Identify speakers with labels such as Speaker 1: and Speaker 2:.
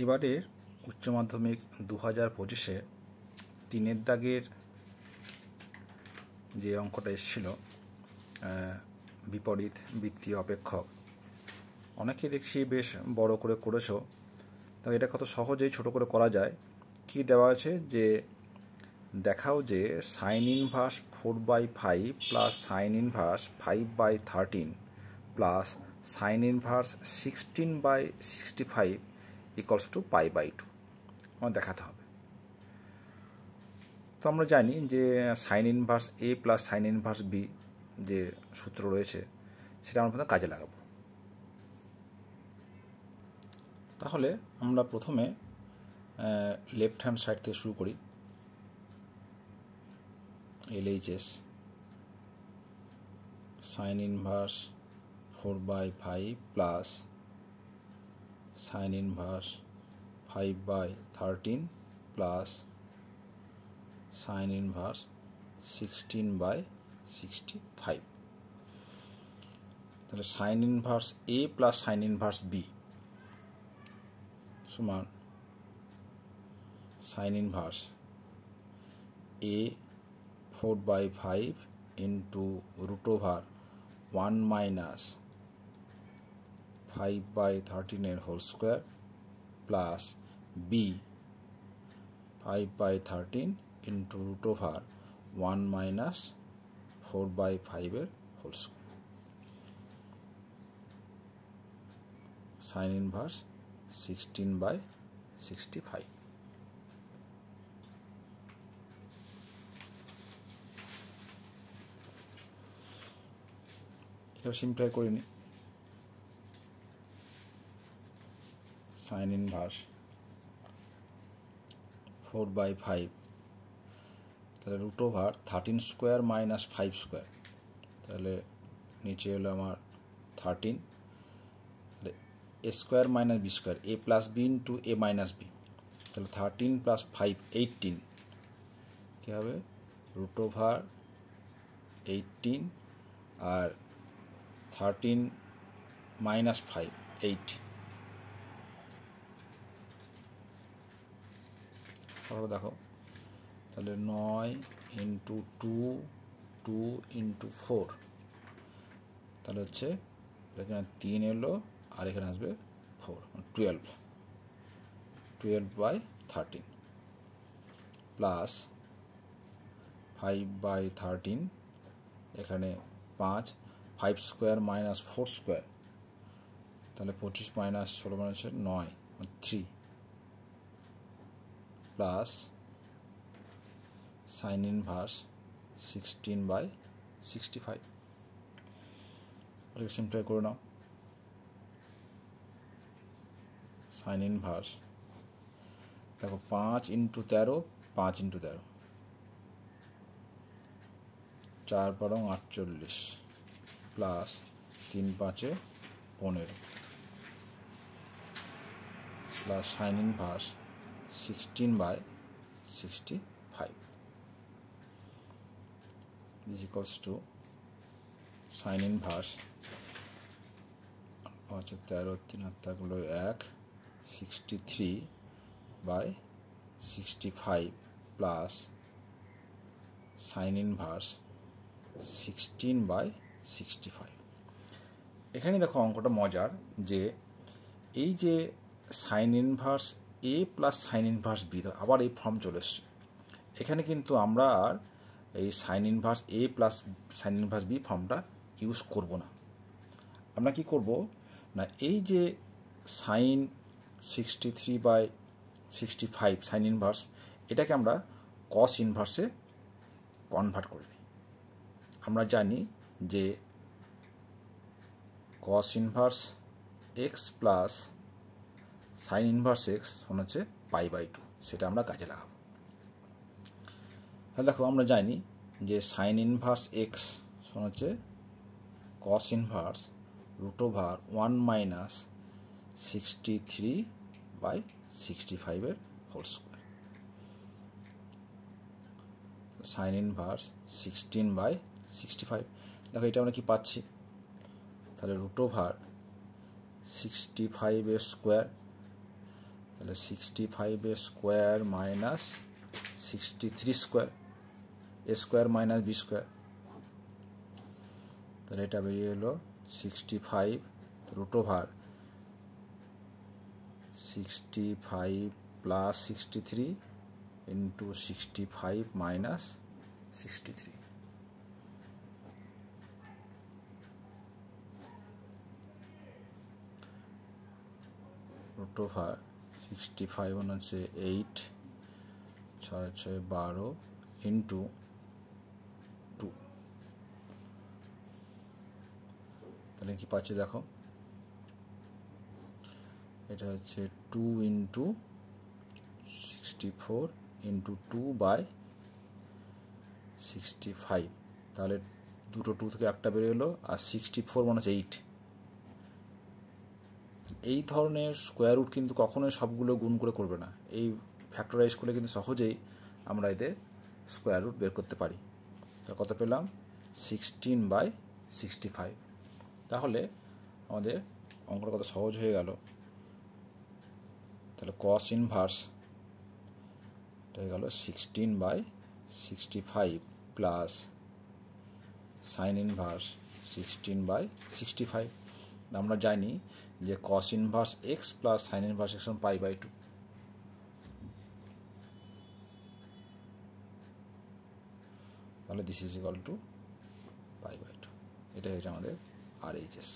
Speaker 1: এবারের উচ্চ মাধ্যমিক 2025-এ 3 দাগের যে অঙ্কটা এসেছিল বিপরীত বৃত্তীয় অপেক্ষক, অনেকে দেখছি বেশ বড় করে করেছো। তো এটা কত সহজেই ছোট করে করা যায়। কি দেওয়া আছে যে দেখাও যে sine inverse 4/5 plus sine inverse 5/13 plus sine inverse 16/65 equals to π/2 আমার দেখাতে হবে। তো আমরা জানি যে sine inverse A plus sine inverse B যে সূত্র রয়েছে সেটা আমরা কাজে লাগাবো। তাহলে আমরা প্রথমে লেফট হ্যান্ড সাইড থেকে শুরু করি। LHS sine inverse 4/5 plus sine inverse 5/13 plus sine inverse 16/65। তাহলে sine inverse A plus sine inverse B সমান sine inverse A 4/5 into root over 1 minus 5/13 whole square plus B 5/13 into root over 1 minus 4/5 whole square sine inverse 16/65। এটা simplify করে নিই। Sine inverse 4/5 তাহলে root over 13 square minus 5 square, তাহলে নিচে হলো আমার 13, তাহলে এ স্কোয়ার মাইনাস বি স্কোয়ার এ plus B into এ minus B, তাহলে 13 প্লাস 5 18 কী হবে রুট ওভার 18 আর 13 মাইনাস 5 8। তারপর দেখো তাহলে 9 ইন্টু 2 2 ইন্টু 4, তাহলে হচ্ছে এখানে 3 এলো আর এখানে আসবে 4 12/13 প্লাস 5/13 এখানে 5 স্কোয়ার মাইনাস 4 স্কোয়ার, তাহলে 25 মাইনাস 16 মানে হচ্ছে 9 3 প্লাস সাইন ইনভার্স 16/65। সিম্পলিফাই করে নাও। সাইন ইনভার্স দেখো 5 into 13 5 into 13 4 বারং 48 plus 3 5 15 plus sine inverse 16/65 is equals to sign inverse 13 3 থাকলো 1 63/65 প্লাস সাইন ইনভার্স 16/65। এখানে দেখো অঙ্কটা মজার যে এই যে sine inverse A plus sine inverse B আবার এই ফর্ম চলে এসছে। এখানে কিন্তু আমরা আর এই sine inverse A plus sine inverse B ফর্মটা ইউজ করব না। আমরা কি করব না এই যে সাইন 63/65 সাইন ইনভার্স এটাকে আমরা কস ইনভার্সে কনভার্ট করে নিই। আমরা জানি যে cos inverse x plus sine inverse X সমান হচ্ছে π/2, সেটা আমরা কাজে লাগাবো। তাহলে দেখো আমরা জানি যে সাইন ইনভার্স এক্স সমান হচ্ছে cos inverse root over 1 minus 63/65 whole square sine inverse 16/65। দেখো এটা আমরা কি পাচ্ছি, তাহলে রুট ওভার 65 স্কোয়ার তাহলে 65 square minus 63 square, A square minus B square, তাহলে এটা বেরিয়ে এলো 65 root over 65 plus 63 into 65 minus 63। Root over 65 মানে হচ্ছে 8, 6 6 12 ইন্টু 2। তাহলে কি পাচ্ছি দেখো, এটা হচ্ছে 2 ইন্টু 64 ইন্টু 2/65। তাহলে দুটো 2 থেকে একটা বেরিয়ে এলো, আর 64 মানে হচ্ছে 8। এই ধরনের স্কোয়ার রুট কিন্তু কখনোই সবগুলো গুণ করে করবে না, এই ফ্যাক্টরাইজ করলে কিন্তু সহজেই আমরা এদের স্কোয়ার রুট বের করতে পারি। তা কত পেলাম, 16/65। তাহলে আমাদের অঙ্কটা কত সহজ হয়ে গেল। তাহলে কস ইনভার্স এটা হয়ে গেল 16/65 প্লাস সাইন ইনভার্স 16/65। আমরা জানি যে cos inverse x plus sine inverse x পাই/2। তাহলে দিস ইজ ইকুয়াল টু পাই/2। এটাই হচ্ছে আমাদের RHS।